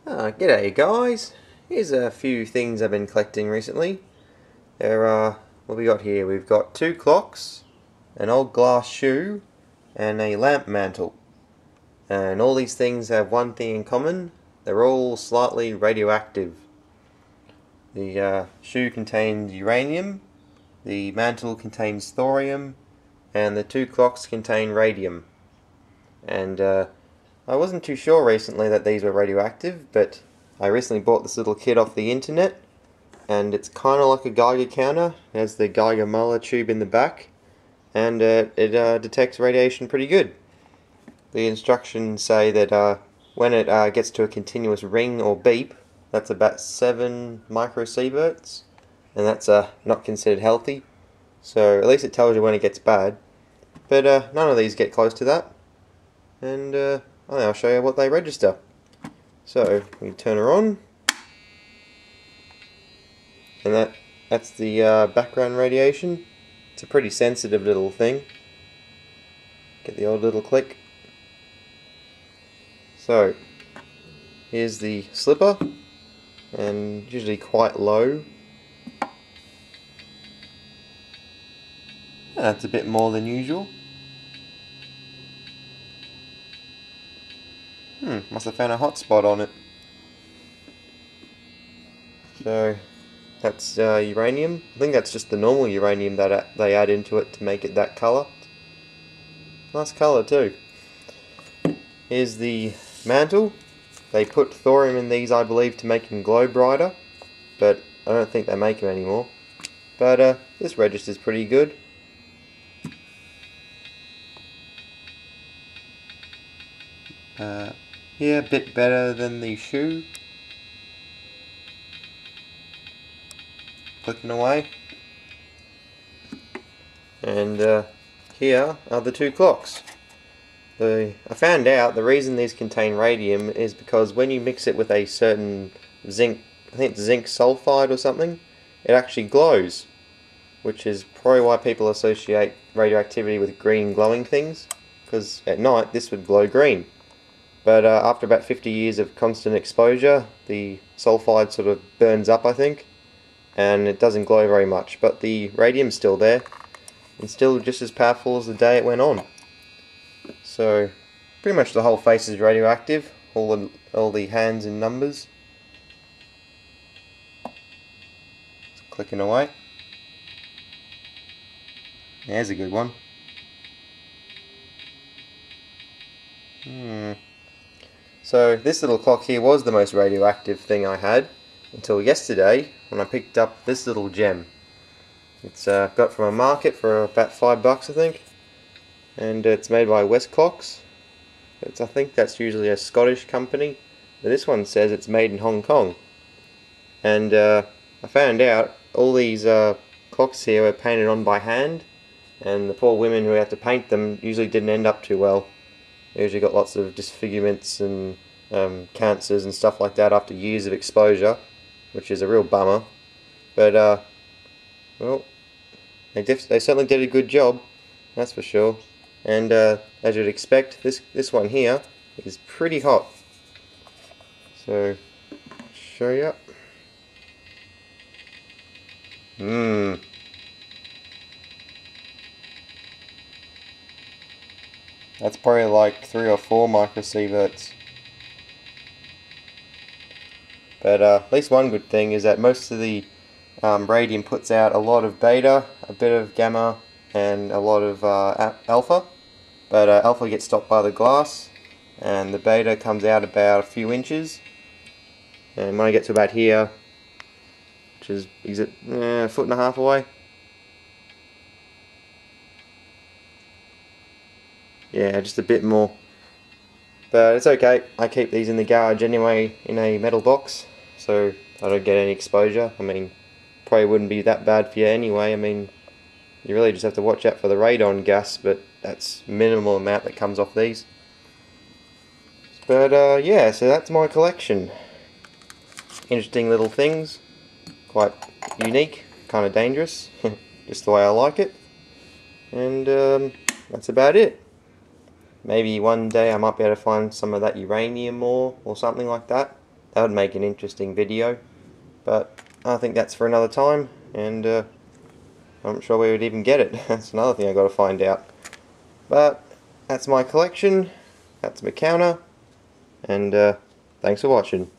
G'day guys. Here's a few things I've been collecting recently. There are, what we got here? We've got 2 clocks, an old glass shoe, and a lamp mantle. And all these things have one thing in common. They're all slightly radioactive. The shoe contains uranium, the mantle contains thorium, and the 2 clocks contain radium. And I wasn't too sure recently that these were radioactive, but I recently bought this little kit off the internet, and it's kind of like a Geiger counter. It has the Geiger Muller tube in the back, and it detects radiation pretty good. The instructions say that when it gets to a continuous ring or beep, that's about 7 microsieverts, and that's not considered healthy. So at least it tells you when it gets bad. But none of these get close to that, and I'll show you what they register. So we turn her on, and that's the background radiation. It's a pretty sensitive little thing. Get the old little click. So here's the slipper, and usually quite low. That's a bit more than usual. Must have found a hot spot on it. So that's uranium. I think that's just the normal uranium that they add into it to make it that colour. Nice colour too. Here's the mantle. They put thorium in these, I believe, to make them glow brighter, but I don't think they make them anymore. But this registers pretty good. Yeah, a bit better than the shoe. Clicking away. And here are the 2 clocks. I found out the reason these contain radium is because when you mix it with a certain zinc, I think it's zinc sulfide or something, it actually glows, which is probably why people associate radioactivity with green glowing things, because at night this would glow green. But after about 50 years of constant exposure, the sulfide sort of burns up, I think, and it doesn't glow very much. But the radium's still there, and still just as powerful as the day it went on. So, pretty much the whole face is radioactive, all the hands and numbers. It's clicking away. There's a good one. So this little clock here was the most radioactive thing I had until yesterday when I picked up this little gem. It's got from a market for about $5, I think, and it's made by West Clocks. I think that's usually a Scottish company, but this one says it's made in Hong Kong. And I found out all these clocks here were painted on by hand, and the poor women who had to paint them usually didn't end up too well. They usually got lots of disfigurements and cancers and stuff like that after years of exposure, which is a real bummer. But well, they certainly did a good job, that's for sure. And as you'd expect, this one here is pretty hot. So show you. That's probably like 3 or 4 microsieverts. But at least one good thing is that most of the radium puts out a lot of beta, a bit of gamma, and a lot of alpha. But alpha gets stopped by the glass, and the beta comes out about a few inches. And when I get to about here, which is it a foot and a half away? Yeah, just a bit more. But it's okay, I keep these in the garage anyway in a metal box, so I don't get any exposure. I mean, probably wouldn't be that bad for you anyway. I mean, you really just have to watch out for the radon gas, but that's minimal amount that comes off these. But yeah, so that's my collection. Interesting little things, quite unique, kind of dangerous, just the way I like it. And that's about it. Maybe one day I might be able to find some of that uranium ore or something like that. That would make an interesting video, but I think that's for another time, and I'm not sure where we'd even get it. That's another thing I've got to find out. But that's my collection, that's my counter, and thanks for watching.